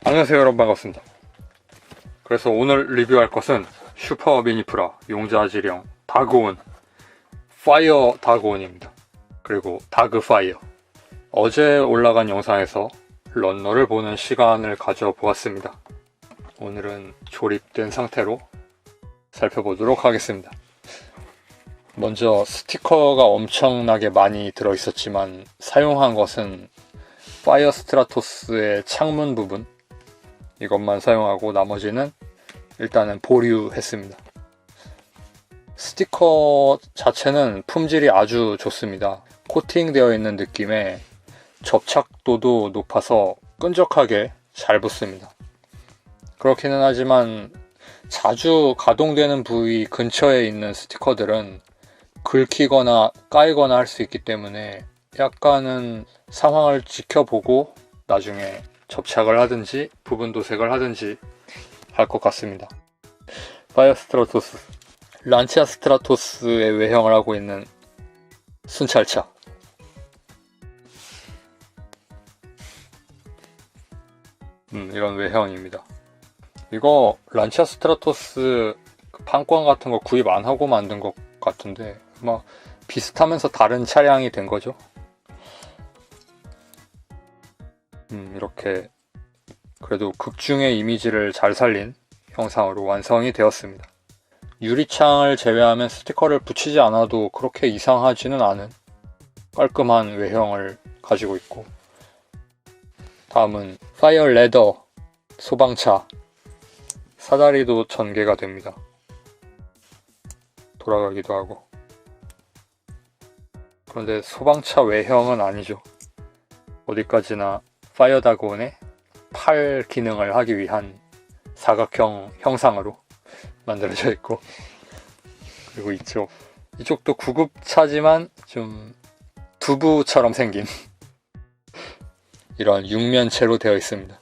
안녕하세요 여러분, 반갑습니다. 그래서 오늘 리뷰할 것은 슈퍼 미니프라 용자지령 다그온 파이어 다그온입니다. 그리고 다그 파이어. 어제 올라간 영상에서 런너를 보는 시간을 가져보았습니다. 오늘은 조립된 상태로 살펴보도록 하겠습니다. 먼저 스티커가 엄청나게 많이 들어있었지만 사용한 것은 파이어 스트라토스의 창문 부분, 이것만 사용하고 나머지는 일단은 보류했습니다. 스티커 자체는 품질이 아주 좋습니다. 코팅되어 있는 느낌에 접착도도 높아서 끈적하게 잘 붙습니다. 그렇기는 하지만 자주 가동되는 부위 근처에 있는 스티커들은 긁히거나 까이거나 할 수 있기 때문에 약간은 상황을 지켜보고 나중에 접착을 하든지 부분 도색을 하든지 할 것 같습니다. 파이어 스트라토스, 란치아 스트라토스의 외형을 하고 있는 순찰차. 이런 외형입니다. 이거 란치아 스트라토스 판권 같은 거 구입 안 하고 만든 것 같은데 막 비슷하면서 다른 차량이 된 거죠. 이렇게 그래도 극중의 이미지를 잘 살린 형상으로 완성이 되었습니다. 유리창을 제외하면 스티커를 붙이지 않아도 그렇게 이상하지는 않은 깔끔한 외형을 가지고 있고, 다음은 파이어 레더 소방차. 사다리도 전개가 됩니다. 돌아가기도 하고. 그런데 소방차 외형은 아니죠. 어디까지나 파이어 다그온의 팔 기능을 하기 위한 사각형 형상으로 만들어져 있고, 그리고 이쪽도 구급차지만 좀 두부처럼 생긴 이런 육면체로 되어 있습니다.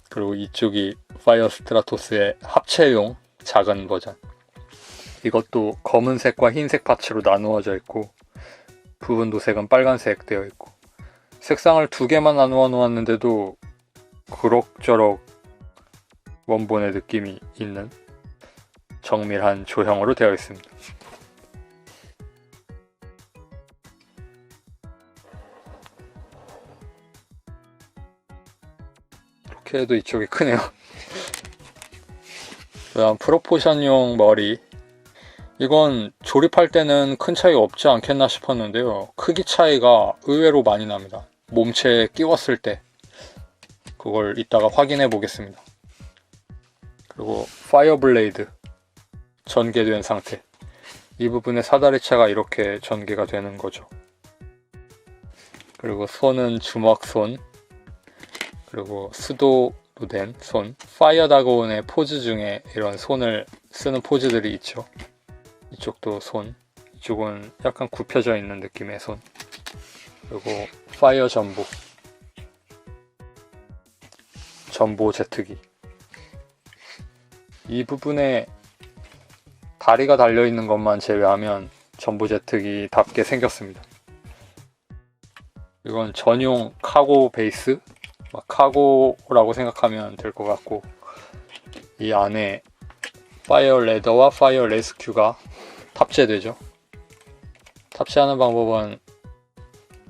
그리고 이쪽이 파이어 스트라토스의 합체용 작은 버전. 이것도 검은색과 흰색 파츠로 나누어져 있고 부분 도색은 빨간색 되어 있고, 색상을 두 개만 나누어 놓았는데도 그럭저럭 원본의 느낌이 있는 정밀한 조형으로 되어 있습니다. 이렇게 해도 이쪽이 크네요. 그다음 프로포션용 머리. 이건 조립할 때는 큰 차이가 없지 않겠나 싶었는데요. 크기 차이가 의외로 많이 납니다. 몸체에 끼웠을 때 그걸 이따가 확인해 보겠습니다. 그리고 파이어 블레이드 전개된 상태. 이 부분에 사다리차가 이렇게 전개가 되는 거죠. 그리고 손은 주먹손, 그리고 수도로 된 손. 파이어 다그온의 포즈 중에 이런 손을 쓰는 포즈들이 있죠. 이쪽도 손, 이쪽은 약간 굽혀져 있는 느낌의 손. 그리고 파이어 전보 제트기. 이 부분에 다리가 달려있는 것만 제외하면 전보 제트기답게 생겼습니다. 이건 전용 카고 베이스, 카고라고 생각하면 될 것 같고, 이 안에 파이어 레더와 파이어 레스큐가 탑재되죠. 탑재하는 방법은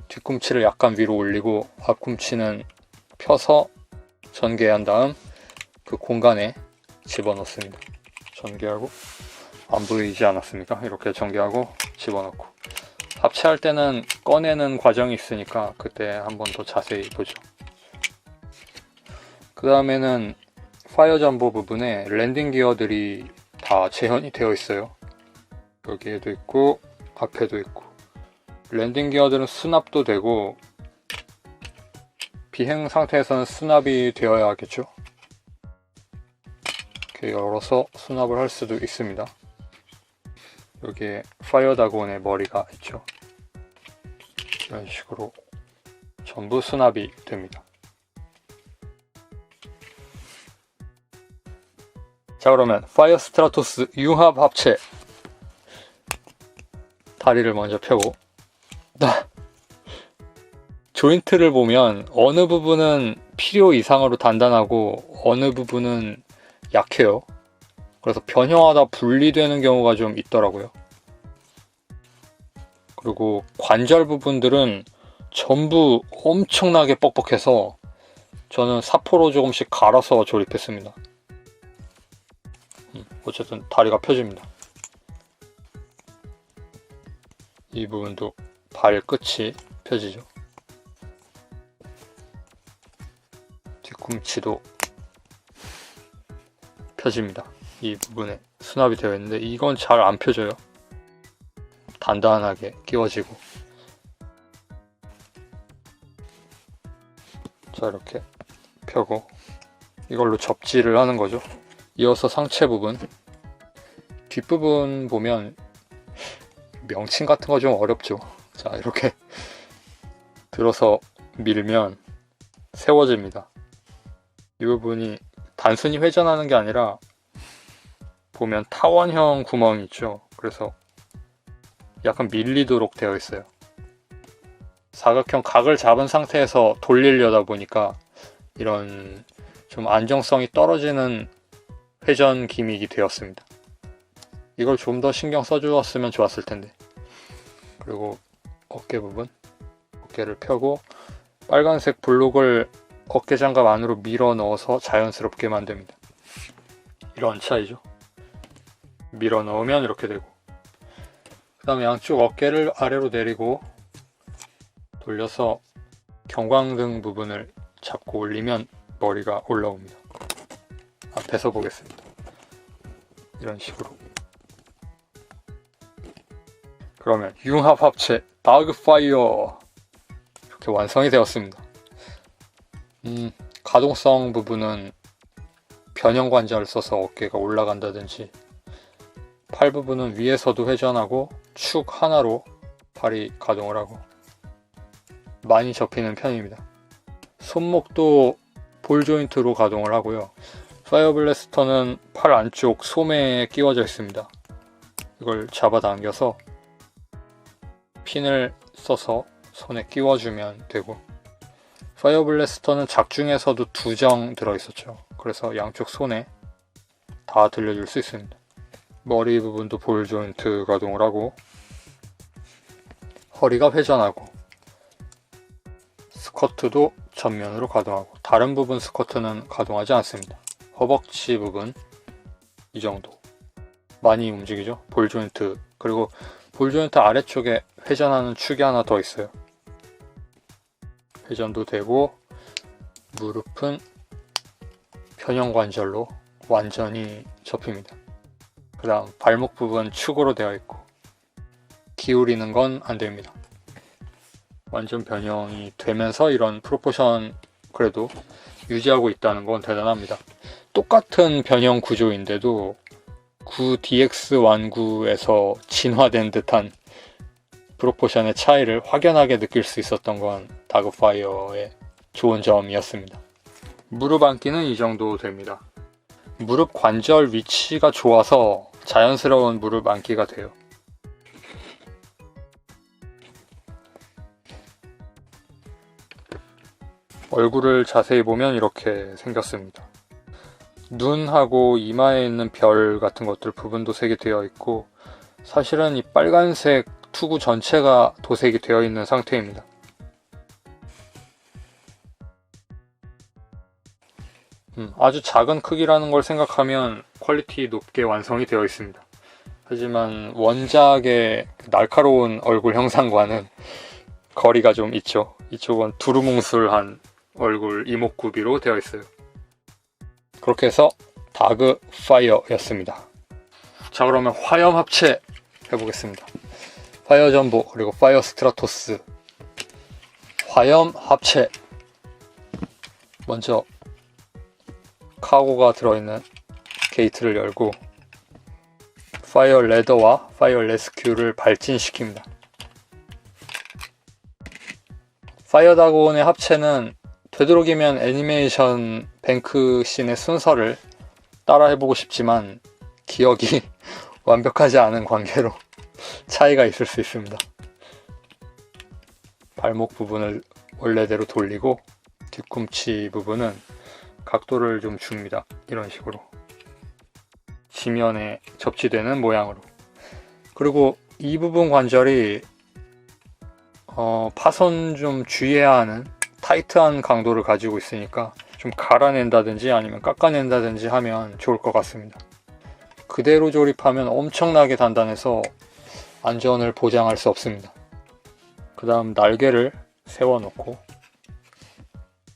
뒤꿈치를 약간 위로 올리고 앞꿈치는 펴서 전개한 다음 그 공간에 집어넣습니다. 전개하고, 안 보이지 않았습니까? 이렇게 전개하고 집어넣고, 합체할 때는 꺼내는 과정이 있으니까 그때 한 번 더 자세히 보죠. 그 다음에는 파이어 전보 부분에 랜딩 기어들이 다 재현이 되어 있어요. 여기에도 있고 앞에도 있고. 랜딩 기어들은 수납도 되고 비행 상태에서는 수납이 되어야 하겠죠. 이렇게 열어서 수납을 할 수도 있습니다. 여기에 파이어 다그온의 머리가 있죠. 이런 식으로 전부 수납이 됩니다. 자, 그러면 파이어 스트라토스 융합 합체. 다리를 먼저 펴고 조인트를 보면 어느 부분은 필요 이상으로 단단하고 어느 부분은 약해요. 그래서 변형하다 분리되는 경우가 좀 있더라고요. 그리고 관절 부분들은 전부 엄청나게 뻑뻑해서 저는 사포로 조금씩 갈아서 조립했습니다. 어쨌든 다리가 펴집니다. 이 부분도 발끝이 펴지죠. 뒤꿈치도 펴집니다. 이 부분에 수납이 되어 있는데 이건 잘 안 펴져요. 단단하게 끼워지고. 자, 이렇게 펴고 이걸로 접지를 하는 거죠. 이어서 상체 부분, 뒷부분 보면 명칭 같은 거 좀 어렵죠. 자, 이렇게 들어서 밀면 세워집니다. 이 부분이 단순히 회전하는 게 아니라 보면 타원형 구멍이 있죠. 그래서 약간 밀리도록 되어 있어요. 사각형 각을 잡은 상태에서 돌리려다 보니까 이런 좀 안정성이 떨어지는 회전 기믹이 되었습니다. 이걸 좀 더 신경 써주었으면 좋았을 텐데. 그리고 어깨 부분, 어깨를 펴고 빨간색 블록을 어깨 장갑 안으로 밀어 넣어서 자연스럽게 만듭니다. 이런 차이죠. 밀어 넣으면 이렇게 되고, 그 다음에 양쪽 어깨를 아래로 내리고 돌려서 경광등 부분을 잡고 올리면 머리가 올라옵니다. 앞에서 보겠습니다. 이런 식으로. 그러면 융합 합체 다그파이어 이렇게 완성이 되었습니다. 가동성 부분은 변형 관절을 써서 어깨가 올라간다든지, 팔 부분은 위에서도 회전하고 축 하나로 팔이 가동을 하고 많이 접히는 편입니다. 손목도 볼 조인트로 가동을 하고요. 파이어 블래스터는 팔 안쪽 소매에 끼워져 있습니다. 이걸 잡아당겨서 핀을 써서 손에 끼워주면 되고, 파이어 블래스터는 작중에서도 2정 들어있었죠. 그래서 양쪽 손에 다 들려줄 수 있습니다. 머리 부분도 볼 조인트 가동을 하고 허리가 회전하고, 스커트도 전면으로 가동하고, 다른 부분 스커트는 가동하지 않습니다. 허벅지 부분 이 정도 많이 움직이죠. 볼 조인트, 그리고 볼 조인트 아래쪽에 회전하는 축이 하나 더 있어요. 회전도 되고, 무릎은 변형 관절로 완전히 접힙니다. 그 다음 발목 부분 축으로 되어 있고 기울이는 건 안 됩니다. 완전 변형이 되면서 이런 프로포션 그래도 유지하고 있다는 건 대단합니다. 똑같은 변형 구조인데도 9DX 완구에서 진화된 듯한 프로포션의 차이를 확연하게 느낄 수 있었던 건 다그파이어의 좋은 점이었습니다. 무릎 안기는 이 정도 됩니다. 무릎 관절 위치가 좋아서 자연스러운 무릎 안기가 돼요. 얼굴을 자세히 보면 이렇게 생겼습니다. 눈하고 이마에 있는 별 같은 것들 부분도 색이 되어 있고, 사실은 이 빨간색 투구 전체가 도색이 되어 있는 상태입니다. 아주 작은 크기라는 걸 생각하면 퀄리티 높게 완성이 되어 있습니다. 하지만 원작의 날카로운 얼굴 형상과는 거리가 좀 있죠. 이쪽은 두루뭉술한 얼굴 이목구비로 되어 있어요. 그렇게 해서 다그파이어였습니다. 자, 그러면 화염 합체 해보겠습니다. 파이어 전보 그리고 파이어 스트라토스 화염 합체. 먼저 카고가 들어있는 게이트를 열고 파이어 레더와 파이어 레스큐를 발진시킵니다. 파이어 다그온의 합체는 되도록이면 애니메이션 뱅크 씬의 순서를 따라 해보고 싶지만 기억이 완벽하지 않은 관계로 차이가 있을 수 있습니다. 발목 부분을 원래대로 돌리고 뒤꿈치 부분은 각도를 좀 줍니다. 이런 식으로 지면에 접지되는 모양으로. 그리고 이 부분 관절이 파손 좀 주의해야 하는 타이트한 강도를 가지고 있으니까 좀 갈아낸다든지 아니면 깎아낸다든지 하면 좋을 것 같습니다. 그대로 조립하면 엄청나게 단단해서 안전을 보장할 수 없습니다. 그 다음 날개를 세워놓고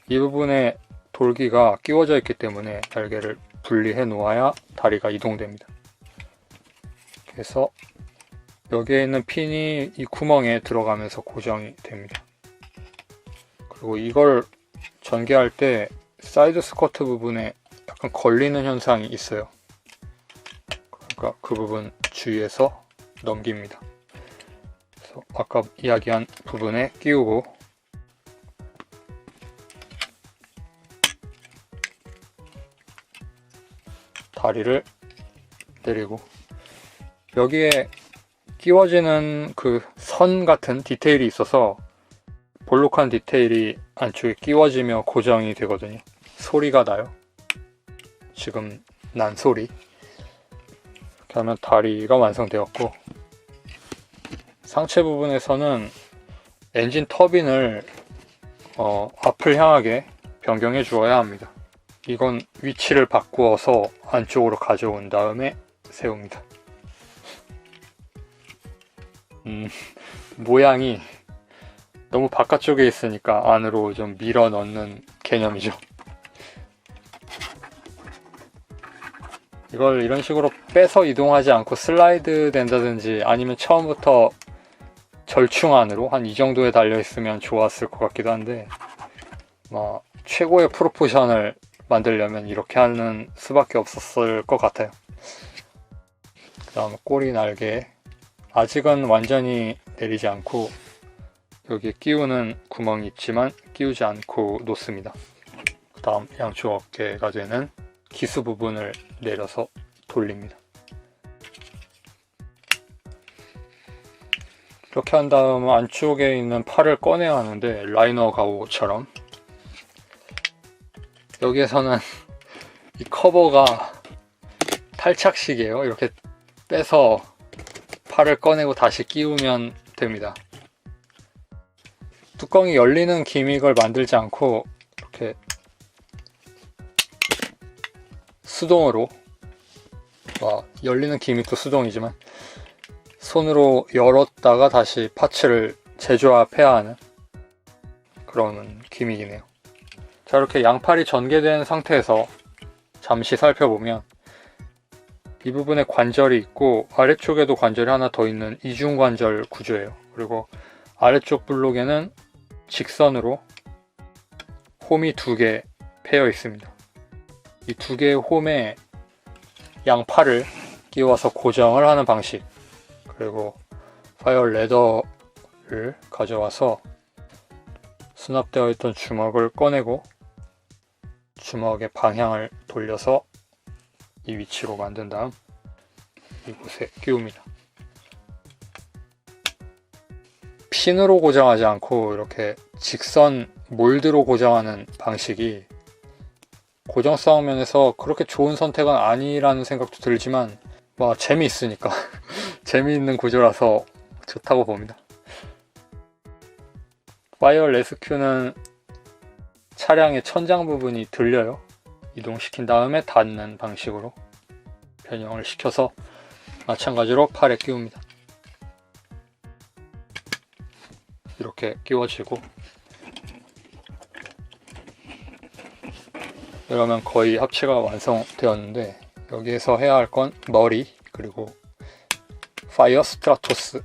이 부분에 돌기가 끼워져 있기 때문에 날개를 분리해 놓아야 다리가 이동됩니다. 그래서 여기에 있는 핀이 이 구멍에 들어가면서 고정이 됩니다. 그리고 이걸 전개할 때 사이드 스커트 부분에 약간 걸리는 현상이 있어요. 그러니까 그 부분 주의해서 넘깁니다. 그래서 아까 이야기한 부분에 끼우고 다리를 내리고 여기에 끼워지는 그 선 같은 디테일이 있어서 볼록한 디테일이 안쪽에 끼워지며 고정이 되거든요. 소리가 나요. 지금 난 소리. 이렇게 하면 다리가 완성되었고 상체 부분에서는 엔진 터빈을 앞을 향하게 변경해 주어야 합니다. 이건 위치를 바꾸어서 안쪽으로 가져온 다음에 세웁니다. 모양이 너무 바깥쪽에 있으니까 안으로 좀 밀어 넣는 개념이죠. 이걸 이런 식으로 빼서 이동하지 않고 슬라이드 된다든지 아니면 처음부터 절충 안으로 한 이 정도에 달려 있으면 좋았을 것 같기도 한데 최고의 프로포션을 만들려면 이렇게 하는 수밖에 없었을 것 같아요. 그 다음 꼬리 날개 아직은 완전히 내리지 않고 여기 끼우는 구멍이 있지만 끼우지 않고 놓습니다. 그 다음 양쪽 어깨가 되는 기수 부분을 내려서 돌립니다. 이렇게 한 다음 안쪽에 있는 팔을 꺼내야 하는데 라이너 가오처럼 여기에서는 이 커버가 탈착식이에요. 이렇게 빼서 팔을 꺼내고 다시 끼우면 됩니다. 뚜껑이 열리는 기믹을 만들지 않고 이렇게 수동으로 열리는 기믹도 수동이지만 손으로 열었다가 다시 파츠를 재조합해야 하는 그런 기믹이네요. 자, 이렇게 양팔이 전개된 상태에서 잠시 살펴보면 이 부분에 관절이 있고 아래쪽에도 관절이 하나 더 있는 이중관절 구조예요. 그리고 아래쪽 블록에는 직선으로 홈이 2개 패여 있습니다. 이 2개의 홈에 양팔을 끼워서 고정을 하는 방식, 그리고 파이어 레더를 가져와서 수납되어 있던 주먹을 꺼내고 주먹의 방향을 돌려서 이 위치로 만든 다음 이곳에 끼웁니다. 핀으로 고정하지 않고 이렇게 직선 몰드로 고정하는 방식이 고정성 면에서 그렇게 좋은 선택은 아니라는 생각도 들지만 재미있으니까 재미있는 구조라서 좋다고 봅니다. 파이어 레스큐는 차량의 천장 부분이 들려요. 이동시킨 다음에 닫는 방식으로 변형을 시켜서 마찬가지로 팔에 끼웁니다. 이렇게 끼워지고 이러면 거의 합체가 완성되었는데 여기에서 해야 할 건 머리 그리고 파이어 스트라토스.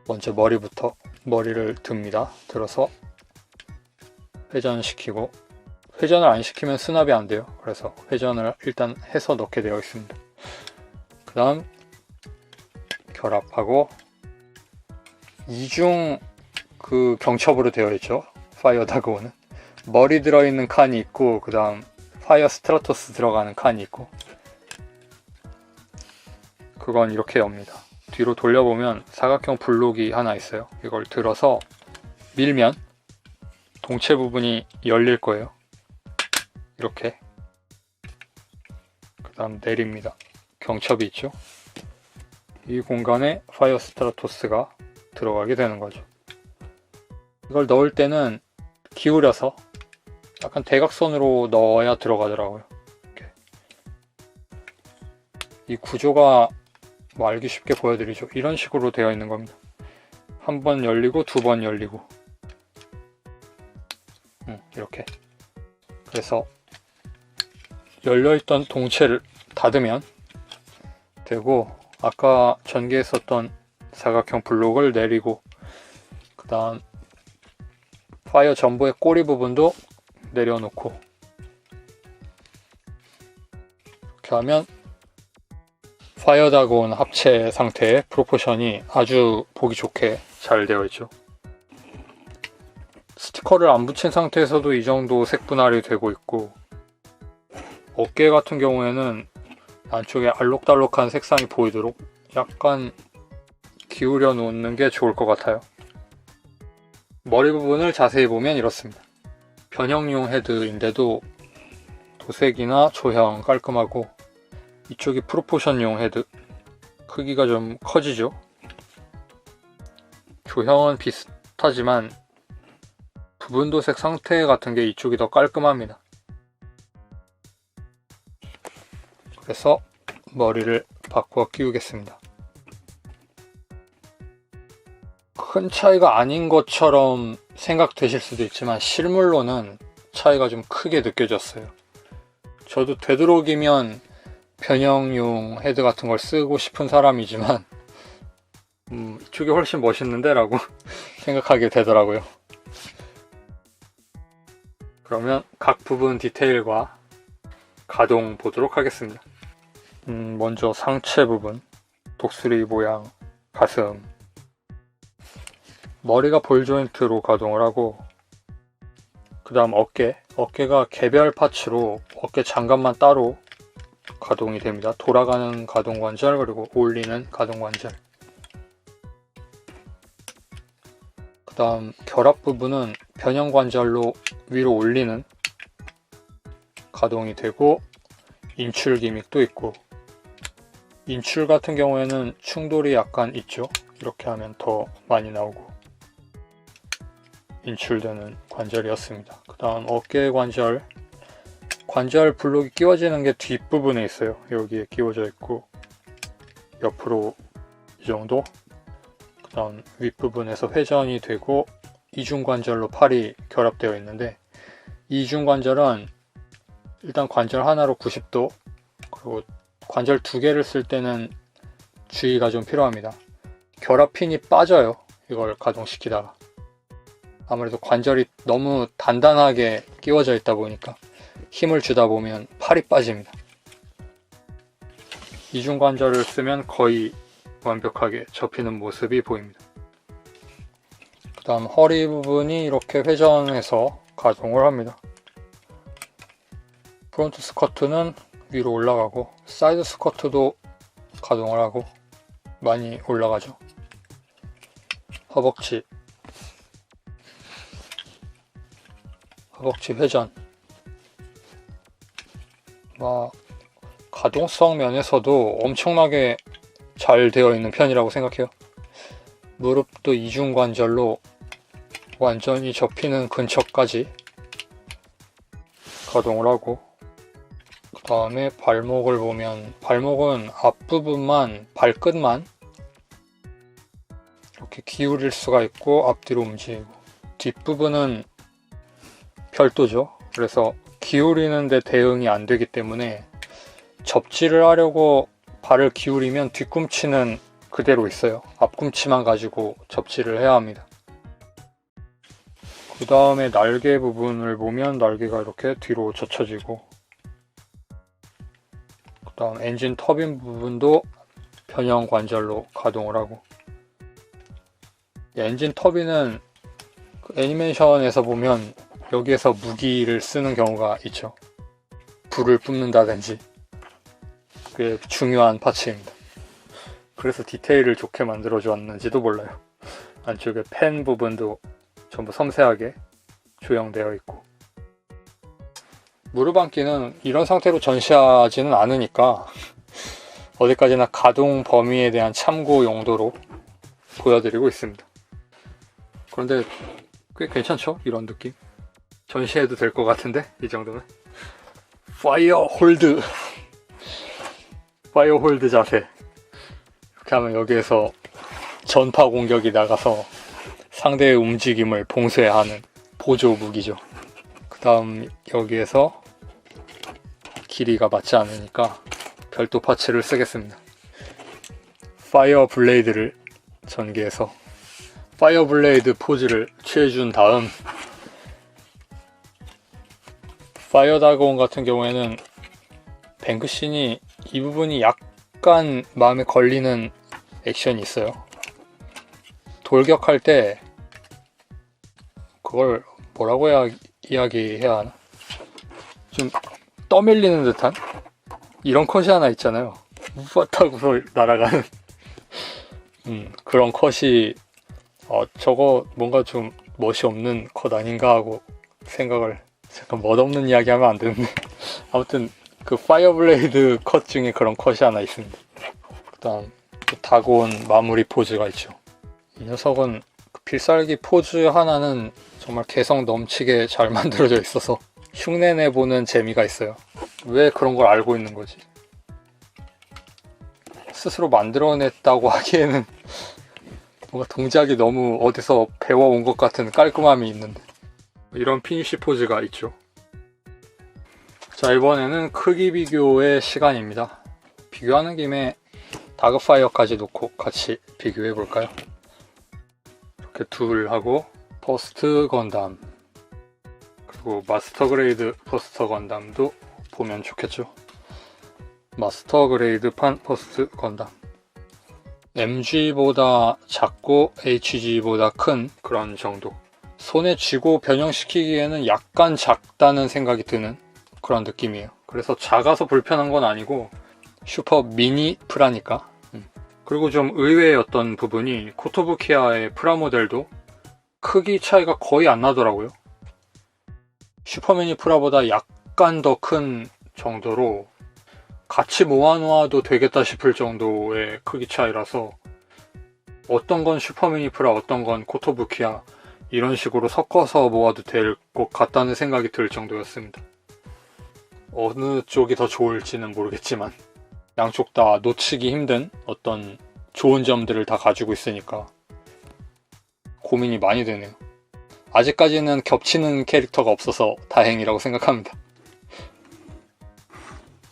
먼저 머리를 듭니다. 들어서 회전시키고, 회전을 안 시키면 수납이 안 돼요. 그래서 회전을 일단 해서 넣게 되어 있습니다. 그 다음 결합하고 이중 경첩으로 되어 있죠. 파이어 다그오는 머리 들어있는 칸이 있고 그 다음 파이어 스트라토스 들어가는 칸이 있고, 그건 이렇게 엽니다. 뒤로 돌려보면 사각형 블록이 하나 있어요. 이걸 들어서 밀면 동체 부분이 열릴 거예요. 이렇게. 그 다음 내립니다. 경첩이 있죠. 이 공간에 파이어 스트라토스가 들어가게 되는 거죠. 이걸 넣을 때는 기울여서 약간 대각선으로 넣어야 들어가더라고요. 이렇게. 이 구조가 뭐 알기 쉽게 보여드리죠. 이런 식으로 되어 있는 겁니다. 한 번 열리고 두 번 열리고 이렇게. 그래서 열려있던 동체를 닫으면 되고, 아까 전개했었던 사각형 블록을 내리고, 그 다음 파이어 전부의 꼬리 부분도 내려놓고, 이렇게 하면 파이어 다곤 합체 상태의 프로포션이 아주 보기 좋게 잘 되어 있죠. 스티커를 안 붙인 상태에서도 이 정도 색 분할이 되고 있고, 어깨 같은 경우에는 안쪽에 알록달록한 색상이 보이도록 약간 기울여 놓는 게 좋을 것 같아요. 머리 부분을 자세히 보면 이렇습니다. 변형용 헤드인데도 도색이나 조형 깔끔하고, 이쪽이 프로포션용 헤드, 크기가 좀 커지죠. 조형은 비슷하지만 부분 도색 상태 같은 게 이쪽이 더 깔끔합니다. 그래서 머리를 바꾸어 끼우겠습니다. 큰 차이가 아닌 것처럼 생각되실 수도 있지만 실물로는 차이가 좀 크게 느껴졌어요. 저도 되도록이면 변형용 헤드 같은 걸 쓰고 싶은 사람이지만 이쪽이 훨씬 멋있는데 라고 생각하게 되더라고요. 그러면 각 부분 디테일과 가동 보도록 하겠습니다. 먼저 상체 부분, 독수리 모양, 가슴, 머리가 볼 조인트로 가동을 하고, 그 다음 어깨가 개별 파츠로 어깨 장갑만 따로 가동이 됩니다. 돌아가는 가동 관절, 그리고 올리는 가동 관절. 그 다음 결합 부분은 변형 관절로 위로 올리는 가동이 되고, 인출 기믹도 있고, 인출 같은 경우에는 충돌이 약간 있죠. 이렇게 하면 더 많이 나오고 인출되는 관절이었습니다. 그 다음 어깨 관절 블록이 끼워지는 게 뒷부분에 있어요. 여기에 끼워져 있고, 옆으로 이 정도. 그 다음 윗부분에서 회전이 되고 이중관절로 팔이 결합되어 있는데, 이중관절은 일단 관절 하나로 90도, 그리고 관절 두 개를 쓸 때는 주의가 좀 필요합니다. 결합핀이 빠져요. 이걸 가동시키다가. 아무래도 관절이 너무 단단하게 끼워져 있다 보니까 힘을 주다 보면 팔이 빠집니다. 이중관절을 쓰면 거의 완벽하게 접히는 모습이 보입니다. 그 다음 허리 부분이 이렇게 회전해서 가동을 합니다. 프론트 스커트는 위로 올라가고, 사이드 스커트도 가동을 하고 많이 올라가죠. 허벅지 회전. 가동성 면에서도 엄청나게 잘 되어 있는 편이라고 생각해요. 무릎도 이중관절로 완전히 접히는 근처까지 가동을 하고, 그 다음에 발목을 보면, 발목은 앞부분만, 발끝만 이렇게 기울일 수가 있고 앞뒤로 움직이고, 뒷부분은 별도죠. 그래서 기울이는데 대응이 안 되기 때문에 접지를 하려고 발을 기울이면 뒤꿈치는 그대로 있어요. 앞꿈치만 가지고 접지를 해야 합니다. 그 다음에 날개 부분을 보면 날개가 이렇게 뒤로 젖혀지고, 그 다음 엔진 터빈 부분도 변형 관절로 가동을 하고, 엔진 터빈은 애니메이션에서 보면 여기에서 무기를 쓰는 경우가 있죠. 불을 뿜는다든지. 그게 중요한 파츠입니다. 그래서 디테일을 좋게 만들어 주었는지도 몰라요. 안쪽에 펜 부분도 전부 섬세하게 조형되어 있고, 무릎 안기는 이런 상태로 전시하지는 않으니까 어디까지나 가동 범위에 대한 참고 용도로 보여드리고 있습니다. 그런데 꽤 괜찮죠? 이런 느낌? 전시해도 될 것 같은데? 이 정도면? 파이어 홀드 자세. 이렇게 하면 여기에서 전파 공격이 나가서 상대의 움직임을 봉쇄하는 보조 무기죠. 그 다음 여기에서 길이가 맞지 않으니까 별도 파츠를 쓰겠습니다. 파이어 블레이드를 전개해서 파이어 블레이드 포즈를 취해준 다음, 파이어 다그온 같은 경우에는 뱅크신이 이 부분이 약간 마음에 걸리는 액션이 있어요. 돌격할 때 그걸 뭐라고 이야기해야 하나? 좀 떠밀리는 듯한 이런 컷이 하나 있잖아요. 우와타고서 날아가는 그런 컷이 저거 뭔가 좀 멋이 없는 컷 아닌가 하고 생각을, 잠깐 멋없는 이야기 하면 안 되는데 아무튼 그 파이어블레이드 컷 중에 그런 컷이 하나 있습니다. 그 다음 다그온 마무리 포즈가 있죠. 이 녀석은 그 필살기 포즈 하나는 정말 개성 넘치게 잘 만들어져 있어서 흉내내보는 재미가 있어요. 왜 그런 걸 알고 있는 거지? 스스로 만들어냈다고 하기에는 뭔가 동작이 너무 어디서 배워온 것 같은 깔끔함이 있는데, 이런 피니쉬 포즈가 있죠. 자, 이번에는 크기 비교의 시간입니다. 비교하는 김에 다그파이어까지 놓고 같이 비교해 볼까요? 이렇게 둘하고 퍼스트 건담, 그리고 마스터 그레이드 퍼스트 건담도 보면 좋겠죠. 마스터 그레이드판 퍼스트 건담, MG보다 작고 HG보다 큰 그런 정도. 손에 쥐고 변형시키기에는 약간 작다는 생각이 드는 그런 느낌이에요. 그래서 작아서 불편한 건 아니고 슈퍼 미니 프라니까. 그리고 좀 의외였던 부분이 코토부키아의 프라모델도 크기 차이가 거의 안 나더라고요. 슈퍼미니 프라보다 약간 더 큰 정도로 같이 모아놓아도 되겠다 싶을 정도의 크기 차이라서 어떤 건 슈퍼미니 프라, 어떤 건 코토부키아 이런 식으로 섞어서 모아도 될 것 같다는 생각이 들 정도였습니다. 어느 쪽이 더 좋을지는 모르겠지만 양쪽 다 놓치기 힘든 어떤 좋은 점들을 다 가지고 있으니까 고민이 많이 되네요. 아직까지는 겹치는 캐릭터가 없어서 다행이라고 생각합니다.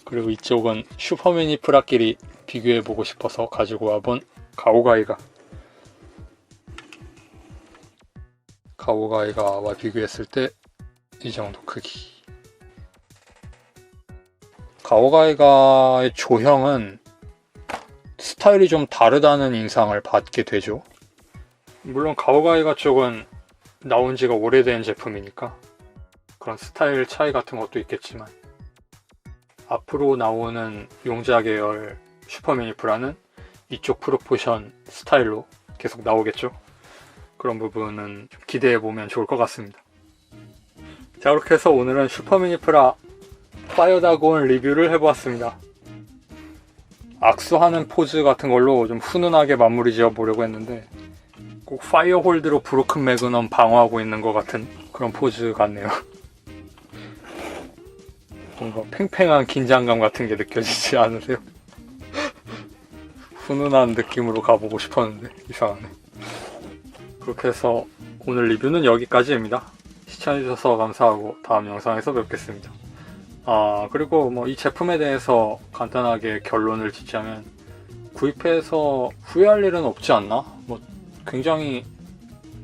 그리고 이쪽은 슈퍼미니 프라끼리 비교해보고 싶어서 가지고 와본 가오가이가와 비교했을 때 이 정도 크기. 가오가이가의 조형은 스타일이 좀 다르다는 인상을 받게 되죠. 물론 가오가이가 쪽은 나온 지가 오래된 제품이니까 그런 스타일 차이 같은 것도 있겠지만, 앞으로 나오는 용자 계열 슈퍼미니 프라는 이쪽 프로포션 스타일로 계속 나오겠죠. 그런 부분은 좀 기대해보면 좋을 것 같습니다. 자, 그렇게 해서 오늘은 슈퍼미니 프라 파이어 다그온 리뷰를 해보았습니다. 악수하는 포즈 같은 걸로 좀 훈훈하게 마무리 지어보려고 했는데 꼭 파이어 홀드로 브로큰 매그넘 방어하고 있는 것 같은 그런 포즈 같네요. 뭔가 팽팽한 긴장감 같은 게 느껴지지 않으세요? 훈훈한 느낌으로 가보고 싶었는데 이상하네. 그렇게 해서 오늘 리뷰는 여기까지입니다. 시청해주셔서 감사하고 다음 영상에서 뵙겠습니다. 그리고 이 제품에 대해서 간단하게 결론을 짓자면, 구입해서 후회할 일은 없지 않나? 굉장히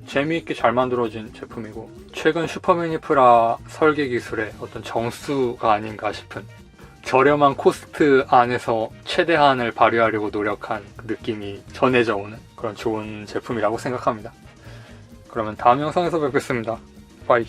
재미있게 잘 만들어진 제품이고, 최근 슈퍼미니 프라 설계 기술의 어떤 정수가 아닌가 싶은, 저렴한 코스트 안에서 최대한을 발휘하려고 노력한 그 느낌이 전해져 오는 그런 좋은 제품이라고 생각합니다. 그러면 다음 영상에서 뵙겠습니다. 바이.